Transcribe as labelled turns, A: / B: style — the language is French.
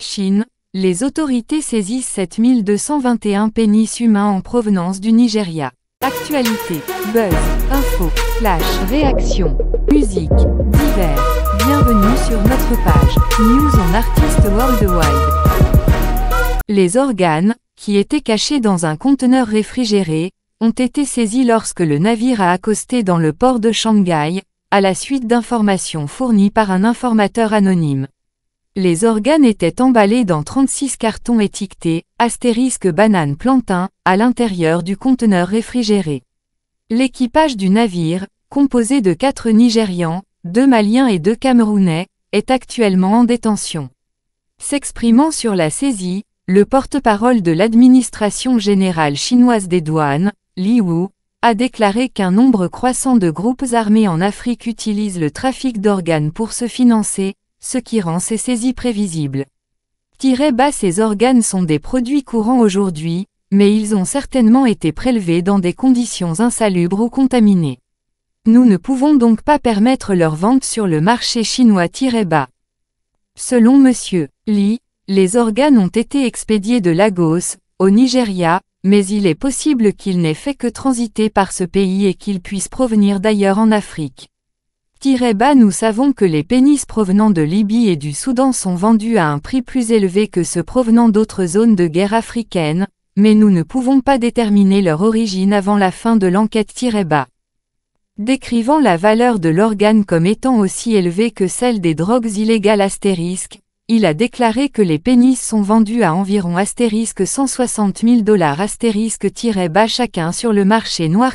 A: Chine, les autorités saisissent 7221 pénis humains en provenance du Nigeria. Actualité, buzz, info, flash, réaction, musique, divers. Bienvenue sur notre page News on Artist Worldwide. Les organes, qui étaient cachés dans un conteneur réfrigéré, ont été saisis lorsque le navire a accosté dans le port de Shanghai, à la suite d'informations fournies par un informateur anonyme. Les organes étaient emballés dans 36 cartons étiquetés * banane plantain à l'intérieur du conteneur réfrigéré. L'équipage du navire, composé de 4 Nigérians, 2 Maliens et 2 Camerounais, est actuellement en détention. S'exprimant sur la saisie, le porte-parole de l'administration générale chinoise des douanes, Li Wu, a déclaré qu'un nombre croissant de groupes armés en Afrique utilisent le trafic d'organes pour se financer, ce qui rend ces saisies prévisibles. Ces organes sont des produits courants aujourd'hui, mais ils ont certainement été prélevés dans des conditions insalubres ou contaminées. Nous ne pouvons donc pas permettre leur vente sur le marché chinois. Selon M. Li, les organes ont été expédiés de Lagos, au Nigeria, mais il est possible qu'ils n'aient fait que transiter par ce pays et qu'ils puissent provenir d'ailleurs en Afrique. Nous savons que les pénis provenant de Libye et du Soudan sont vendus à un prix plus élevé que ceux provenant d'autres zones de guerre africaines, mais nous ne pouvons pas déterminer leur origine avant la fin de l'enquête. Décrivant la valeur de l'organe comme étant aussi élevée que celle des drogues illégales *, il a déclaré que les pénis sont vendus à environ $160 000 chacun sur le marché noir.